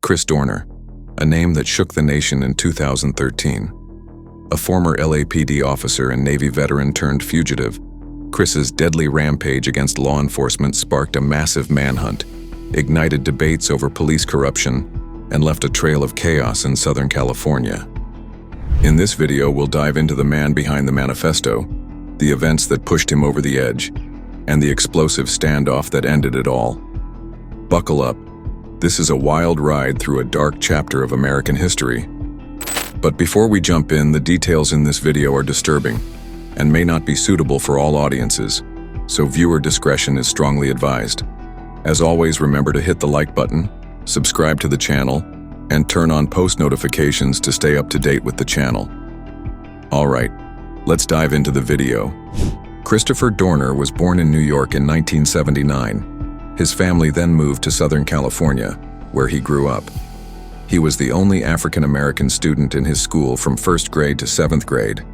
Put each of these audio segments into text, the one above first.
Chris Dorner, a name that shook the nation in 2013. A former LAPD officer and Navy veteran turned fugitive, Chris's deadly rampage against law enforcement sparked a massive manhunt, ignited debates over police corruption, and left a trail of chaos in Southern California. In this video, we'll dive into the man behind the manifesto, the events that pushed him over the edge, and the explosive standoff that ended it all. Buckle up. This is a wild ride through a dark chapter of American history. But before we jump in, the details in this video are disturbing and may not be suitable for all audiences, so viewer discretion is strongly advised. As always, remember to hit the like button, subscribe to the channel, and turn on post notifications to stay up to date with the channel. Alright, let's dive into the video. Christopher Dorner was born in New York in 1979. His family then moved to Southern California, where he grew up. He was the only African-American student in his school from 1st grade to 7th grade,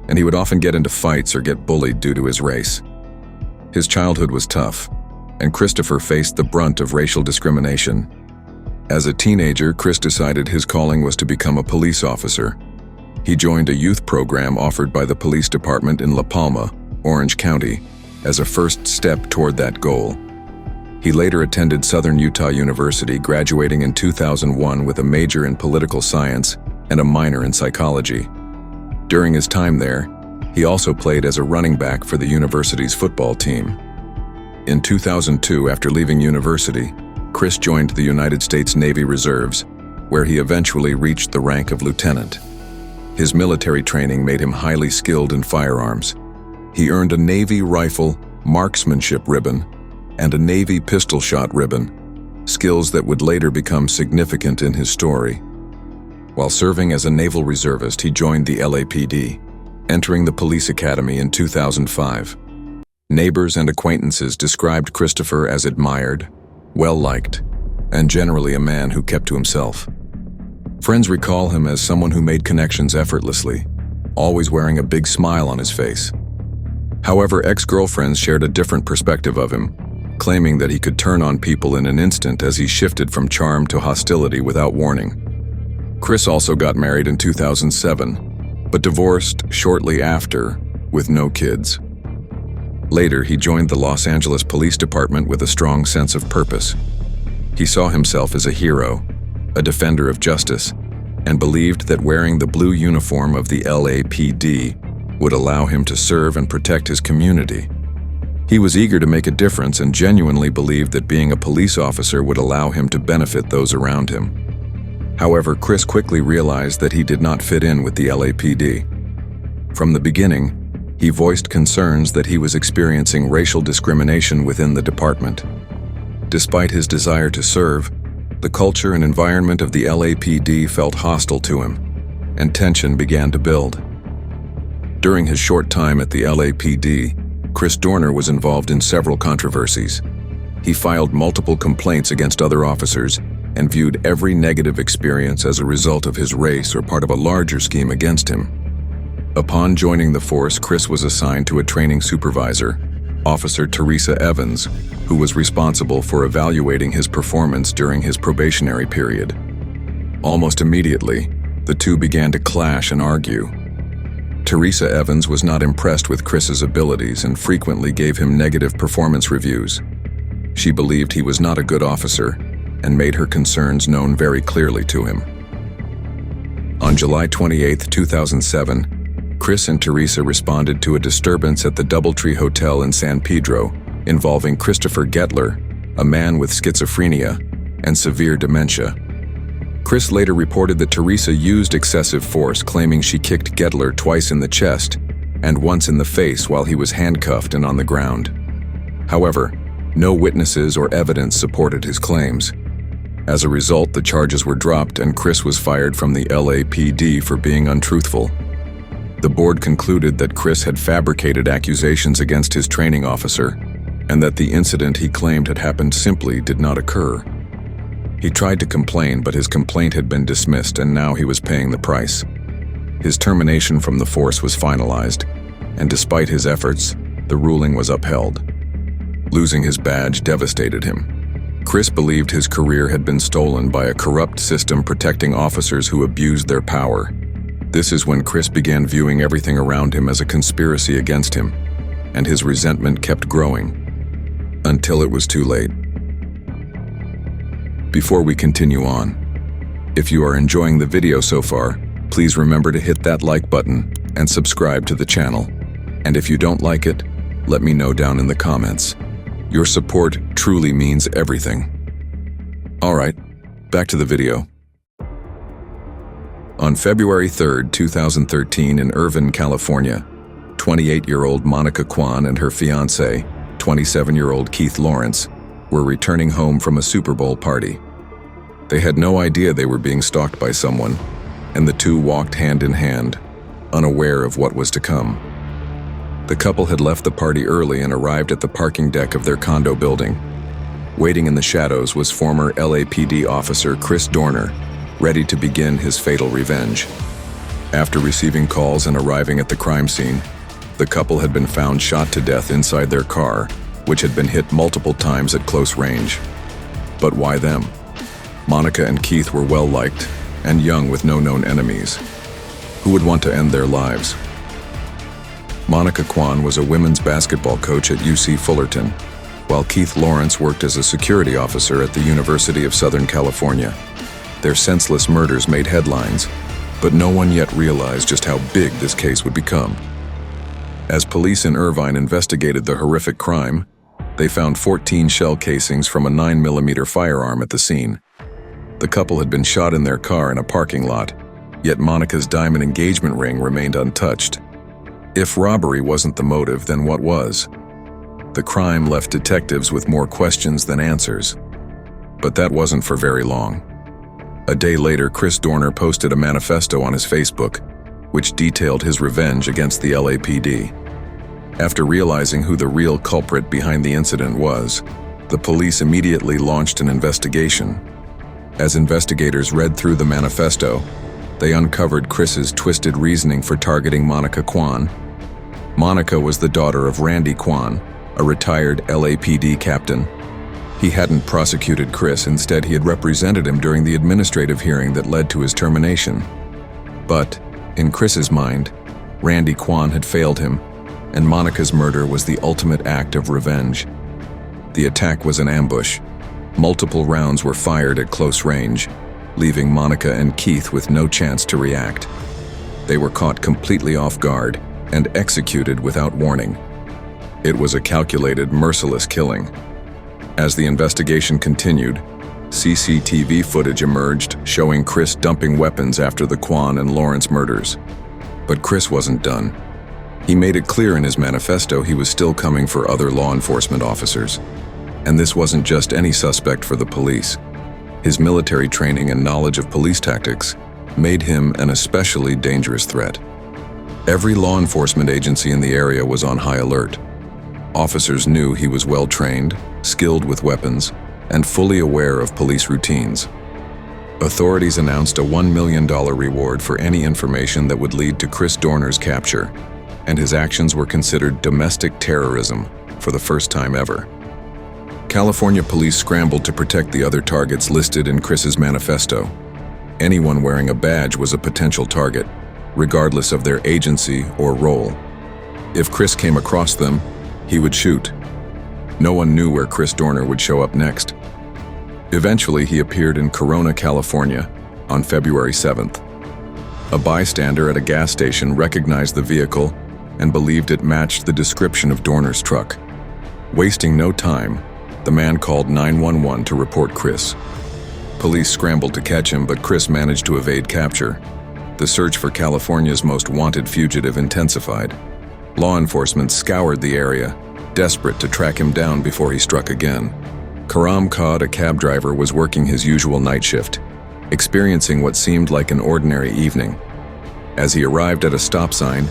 and he would often get into fights or get bullied due to his race. His childhood was tough, and Christopher faced the brunt of racial discrimination. As a teenager, Chris decided his calling was to become a police officer. He joined a youth program offered by the police department in La Palma, Orange County, as a first step toward that goal. He later attended Southern Utah University, graduating in 2001 with a major in political science and a minor in psychology. During his time there, he also played as a running back for the university's football team. In 2002, after leaving university, Chris joined the United States Navy Reserves, where he eventually reached the rank of lieutenant. His military training made him highly skilled in firearms. He earned a Navy rifle marksmanship ribbon and a Navy pistol shot ribbon, skills that would later become significant in his story. While serving as a naval reservist, he joined the LAPD, entering the police academy in 2005. Neighbors and acquaintances described Christopher as admired, well-liked, and generally a man who kept to himself. Friends recall him as someone who made connections effortlessly, always wearing a big smile on his face. However, ex-girlfriends shared a different perspective of him, claiming that he could turn on people in an instant as he shifted from charm to hostility without warning. Chris also got married in 2007, but divorced shortly after, with no kids. Later, he joined the Los Angeles Police Department with a strong sense of purpose. He saw himself as a hero, a defender of justice, and believed that wearing the blue uniform of the LAPD would allow him to serve and protect his community. He was eager to make a difference and genuinely believed that being a police officer would allow him to benefit those around him. However, Chris quickly realized that he did not fit in with the LAPD. From the beginning, he voiced concerns that he was experiencing racial discrimination within the department. Despite his desire to serve, the culture and environment of the LAPD felt hostile to him, and tension began to build. During his short time at the LAPD, Chris Dorner was involved in several controversies. He filed multiple complaints against other officers and viewed every negative experience as a result of his race or part of a larger scheme against him. Upon joining the force, Chris was assigned to a training supervisor, Officer Teresa Evans, who was responsible for evaluating his performance during his probationary period. Almost immediately, the two began to clash and argue. Teresa Evans was not impressed with Chris's abilities and frequently gave him negative performance reviews. She believed he was not a good officer and made her concerns known very clearly to him. On July 28, 2007, Chris and Teresa responded to a disturbance at the Doubletree Hotel in San Pedro involving Christopher Gettler, a man with schizophrenia and severe dementia. Chris later reported that Teresa used excessive force, claiming she kicked Gettler twice in the chest and once in the face while he was handcuffed and on the ground. However, no witnesses or evidence supported his claims. As a result, the charges were dropped and Chris was fired from the LAPD for being untruthful. The board concluded that Chris had fabricated accusations against his training officer and that the incident he claimed had happened simply did not occur. He tried to complain, but his complaint had been dismissed and now he was paying the price. His termination from the force was finalized, and despite his efforts, the ruling was upheld. Losing his badge devastated him. Chris believed his career had been stolen by a corrupt system protecting officers who abused their power. This is when Chris began viewing everything around him as a conspiracy against him, and his resentment kept growing, until it was too late. Before we continue on, if you are enjoying the video so far, please remember to hit that like button and subscribe to the channel. And if you don't like it, let me know down in the comments. Your support truly means everything. Alright, back to the video. On February 3rd, 2013 in Irvine, California, 28-year-old Monica Kwan and her fiancé, 27-year-old Keith Lawrence, were returning home from a Super Bowl party. They had no idea they were being stalked by someone, and the two walked hand in hand, unaware of what was to come. The couple had left the party early and arrived at the parking deck of their condo building. Waiting in the shadows was former LAPD officer Chris Dorner, ready to begin his fatal revenge. After receiving calls and arriving at the crime scene, the couple had been found shot to death inside their car, which had been hit multiple times at close range. But why them? Monica and Keith were well-liked and young with no known enemies. Who would want to end their lives? Monica Kwan was a women's basketball coach at UC Fullerton, while Keith Lawrence worked as a security officer at the University of Southern California. Their senseless murders made headlines, but no one yet realized just how big this case would become. As police in Irvine investigated the horrific crime, they found 14 shell casings from a 9mm firearm at the scene. The couple had been shot in their car in a parking lot, yet Monica's diamond engagement ring remained untouched. If robbery wasn't the motive, then what was? The crime left detectives with more questions than answers. But that wasn't for very long. A day later, Chris Dorner posted a manifesto on his Facebook, which detailed his revenge against the LAPD. After realizing who the real culprit behind the incident was, the police immediately launched an investigation. As investigators read through the manifesto, they uncovered Chris's twisted reasoning for targeting Monica Kwan. Monica was the daughter of Randy Kwan, a retired LAPD captain. He hadn't prosecuted Chris, instead he had represented him during the administrative hearing that led to his termination. But, in Chris's mind, Randy Kwan had failed him, and Monica's murder was the ultimate act of revenge. The attack was an ambush. Multiple rounds were fired at close range, leaving Monica and Keith with no chance to react. They were caught completely off guard and executed without warning. It was a calculated, merciless killing. As the investigation continued, CCTV footage emerged showing Chris dumping weapons after the Kwan and Lawrence murders. But Chris wasn't done. He made it clear in his manifesto he was still coming for other law enforcement officers. And this wasn't just any suspect for the police. His military training and knowledge of police tactics made him an especially dangerous threat. Every law enforcement agency in the area was on high alert. Officers knew he was well-trained, skilled with weapons, and fully aware of police routines. Authorities announced a $1 million reward for any information that would lead to Chris Dorner's capture, and his actions were considered domestic terrorism for the first time ever. California police scrambled to protect the other targets listed in Chris's manifesto. Anyone wearing a badge was a potential target, regardless of their agency or role. If Chris came across them, he would shoot. No one knew where Chris Dorner would show up next. Eventually, he appeared in Corona, California, on February 7th. A bystander at a gas station recognized the vehicle and believed it matched the description of Dorner's truck. Wasting no time, the man called 911 to report Chris. Police scrambled to catch him, but Chris managed to evade capture. The search for California's most wanted fugitive intensified. Law enforcement scoured the area, desperate to track him down before he struck again. Karam Kaad, a cab driver, was working his usual night shift, experiencing what seemed like an ordinary evening. As he arrived at a stop sign,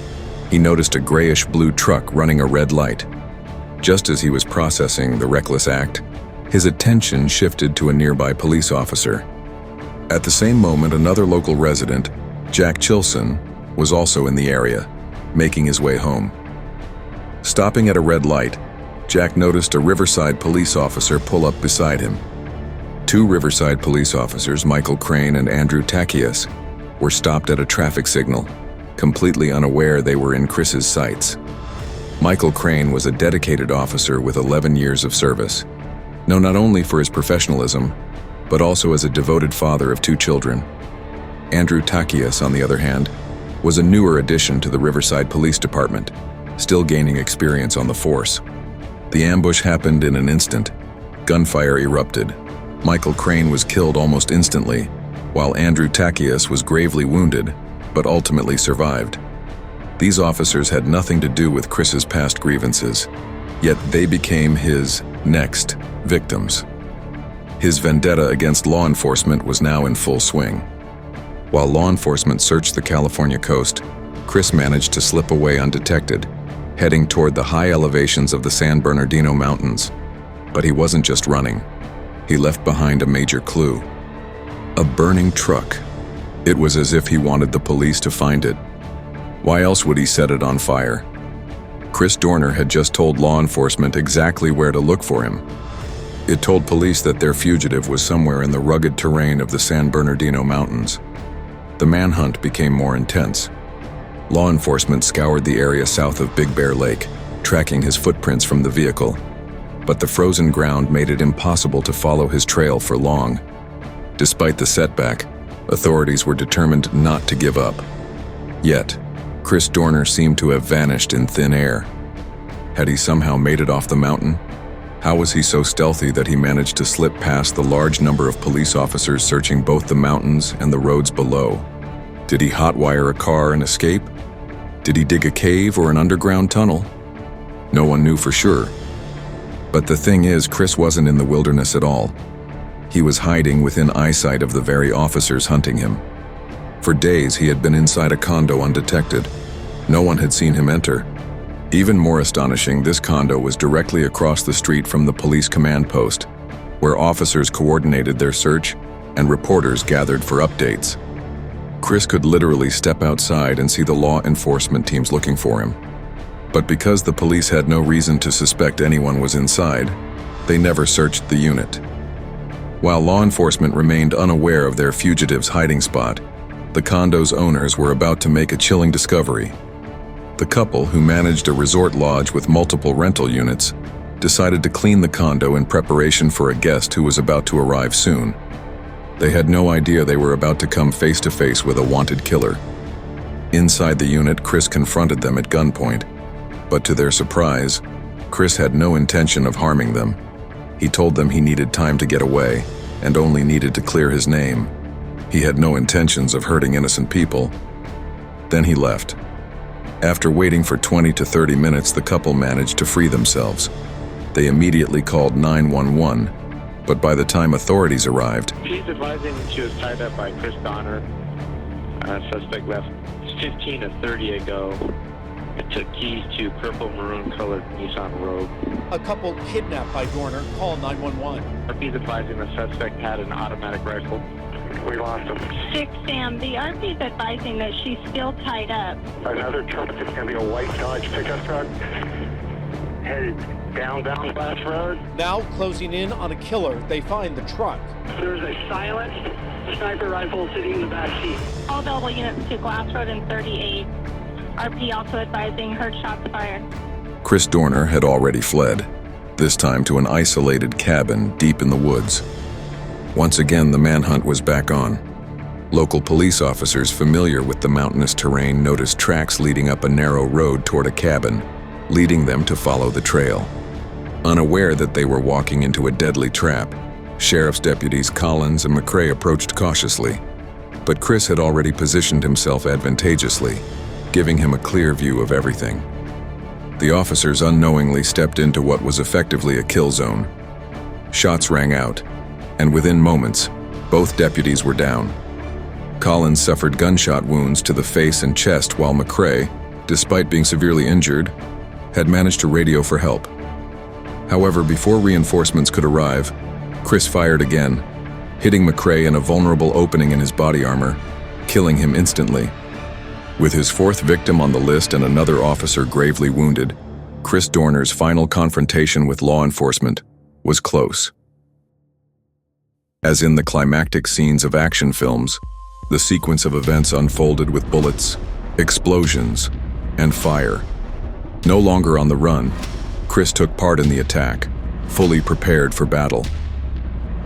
he noticed a grayish-blue truck running a red light. Just as he was processing the reckless act, his attention shifted to a nearby police officer. At the same moment, another local resident, Jack Chilson, was also in the area, making his way home. Stopping at a red light, Jack noticed a Riverside police officer pull up beside him. Two Riverside police officers, Michael Crane and Andrew Takias, were stopped at a traffic signal, completely unaware they were in Chris's sights. Michael Crane was a dedicated officer with 11 years of service, known not only for his professionalism, but also as a devoted father of 2 children. Andrew Takias, on the other hand, was a newer addition to the Riverside Police Department, still gaining experience on the force. The ambush happened in an instant. Gunfire erupted. Michael Crane was killed almost instantly, while Andrew Takias was gravely wounded, but ultimately survived. These officers had nothing to do with Chris's past grievances, yet they became his next victims. His vendetta against law enforcement was now in full swing. While law enforcement searched the California coast, Chris managed to slip away undetected, heading toward the high elevations of the San Bernardino Mountains. But he wasn't just running. He left behind a major clue: a burning truck. It was as if he wanted the police to find it. Why else would he set it on fire? Chris Dorner had just told law enforcement exactly where to look for him. It told police that their fugitive was somewhere in the rugged terrain of the San Bernardino Mountains. The manhunt became more intense. Law enforcement scoured the area south of Big Bear Lake, tracking his footprints from the vehicle. But the frozen ground made it impossible to follow his trail for long. Despite the setback, authorities were determined not to give up. Yet, Chris Dorner seemed to have vanished in thin air. Had he somehow made it off the mountain? How was he so stealthy that he managed to slip past the large number of police officers searching both the mountains and the roads below? Did he hotwire a car and escape? Did he dig a cave or an underground tunnel? No one knew for sure. But the thing is, Chris wasn't in the wilderness at all. He was hiding within eyesight of the very officers hunting him. For days, he had been inside a condo undetected. No one had seen him enter. Even more astonishing, this condo was directly across the street from the police command post, where officers coordinated their search and reporters gathered for updates. Chris could literally step outside and see the law enforcement teams looking for him. But because the police had no reason to suspect anyone was inside, they never searched the unit. While law enforcement remained unaware of their fugitive's hiding spot, the condo's owners were about to make a chilling discovery. The couple, who managed a resort lodge with multiple rental units, decided to clean the condo in preparation for a guest who was about to arrive soon. They had no idea they were about to come face to face with a wanted killer. Inside the unit, Chris confronted them at gunpoint, but to their surprise, Chris had no intention of harming them. He told them he needed time to get away and only needed to clear his name. He had no intentions of hurting innocent people. Then he left. After waiting for 20 to 30 minutes, the couple managed to free themselves. They immediately called 911, but by the time authorities arrived, She's advising she was tied up by Chris Dorner. Suspect left 15 to 30 ago. It took keys to purple maroon colored Nissan Rogue. A couple kidnapped by Dorner. Call 911. RP's advising the suspect had an automatic rifle. We lost him. 6 Sam, the RP is advising that she's still tied up. Another truck. It's going to be a white Dodge pickup truck. Headed down Glass Road. Now closing in on a killer, they find the truck. There's a silenced sniper rifle sitting in the back seat. All available units to Glass Road and 38. RP also advising heard shots fired. Chris Dorner had already fled, this time to an isolated cabin deep in the woods. Once again, the manhunt was back on. Local police officers familiar with the mountainous terrain noticed tracks leading up a narrow road toward a cabin, leading them to follow the trail. Unaware that they were walking into a deadly trap, Sheriff's deputies Collins and McCrae approached cautiously. But Chris had already positioned himself advantageously, giving him a clear view of everything. The officers unknowingly stepped into what was effectively a kill zone. Shots rang out, and within moments, both deputies were down. Collins suffered gunshot wounds to the face and chest, while McCrae, despite being severely injured, had managed to radio for help. However, before reinforcements could arrive, Chris fired again, hitting McCrae in a vulnerable opening in his body armor, killing him instantly. With his fourth victim on the list and another officer gravely wounded, Chris Dorner's final confrontation with law enforcement was close. As in the climactic scenes of action films, the sequence of events unfolded with bullets, explosions, and fire. No longer on the run, Chris took part in the attack, fully prepared for battle.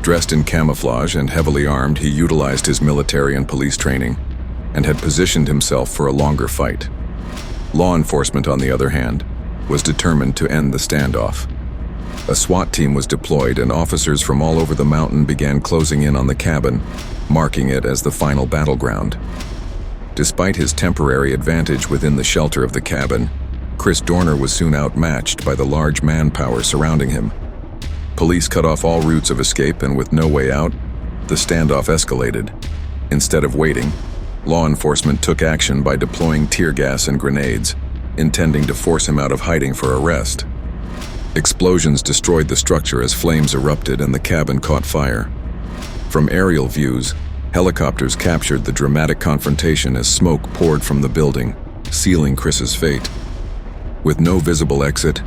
Dressed in camouflage and heavily armed, he utilized his military and police training and had positioned himself for a longer fight. Law enforcement, on the other hand, was determined to end the standoff. A SWAT team was deployed and officers from all over the mountain began closing in on the cabin, marking it as the final battleground. Despite his temporary advantage within the shelter of the cabin, Chris Dorner was soon outmatched by the large manpower surrounding him. Police cut off all routes of escape, and with no way out, the standoff escalated. Instead of waiting, law enforcement took action by deploying tear gas and grenades, intending to force him out of hiding for arrest. Explosions destroyed the structure as flames erupted and the cabin caught fire. From aerial views, helicopters captured the dramatic confrontation as smoke poured from the building, sealing Chris's fate. With no visible exit,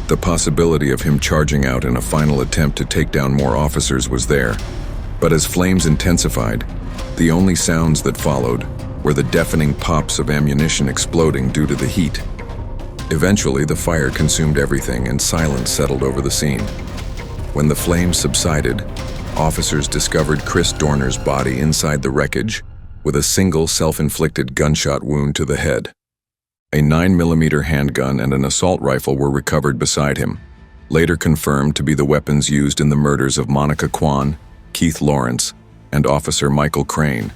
the possibility of him charging out in a final attempt to take down more officers was there. But as flames intensified, the only sounds that followed were the deafening pops of ammunition exploding due to the heat. Eventually, the fire consumed everything and silence settled over the scene. When the flames subsided, officers discovered Chris Dorner's body inside the wreckage with a single self-inflicted gunshot wound to the head. A 9mm handgun and an assault rifle were recovered beside him, later confirmed to be the weapons used in the murders of Monica Kwan, Keith Lawrence, and Officer Michael Crane.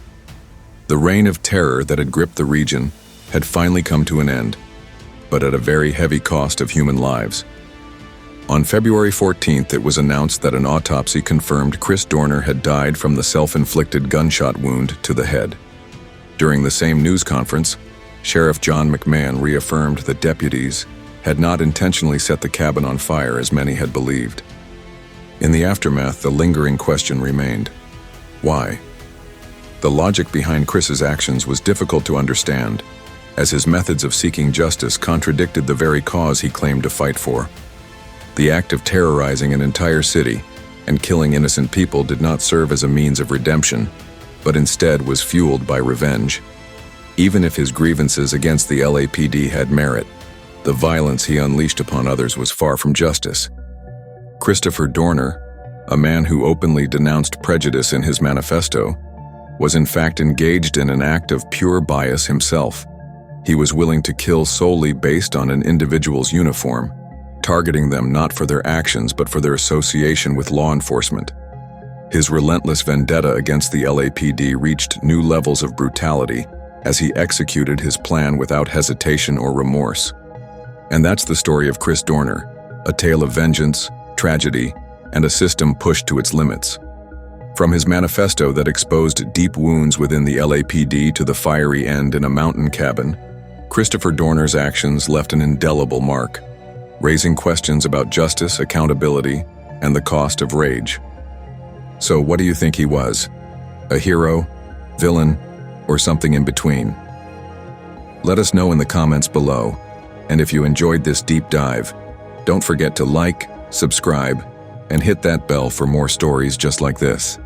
The reign of terror that had gripped the region had finally come to an end, but at a very heavy cost of human lives. On February 14th, it was announced that an autopsy confirmed Chris Dorner had died from the self-inflicted gunshot wound to the head. During the same news conference, Sheriff John McMahon reaffirmed that deputies had not intentionally set the cabin on fire as many had believed. In the aftermath, the lingering question remained: why? The logic behind Chris's actions was difficult to understand, as his methods of seeking justice contradicted the very cause he claimed to fight for. The act of terrorizing an entire city and killing innocent people did not serve as a means of redemption, but instead was fueled by revenge. Even if his grievances against the LAPD had merit, the violence he unleashed upon others was far from justice. Christopher Dorner, a man who openly denounced prejudice in his manifesto, was in fact engaged in an act of pure bias himself. He was willing to kill solely based on an individual's uniform, targeting them not for their actions but for their association with law enforcement. His relentless vendetta against the LAPD reached new levels of brutality as he executed his plan without hesitation or remorse. And that's the story of Chris Dorner, a tale of vengeance, tragedy, and a system pushed to its limits. From his manifesto that exposed deep wounds within the LAPD to the fiery end in a mountain cabin, Christopher Dorner's actions left an indelible mark, raising questions about justice, accountability, and the cost of rage. So what do you think he was? A hero, villain, or something in between? Let us know in the comments below, and if you enjoyed this deep dive, don't forget to like, subscribe, and hit that bell for more stories just like this.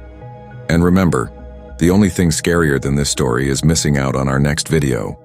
And remember, the only thing scarier than this story is missing out on our next video.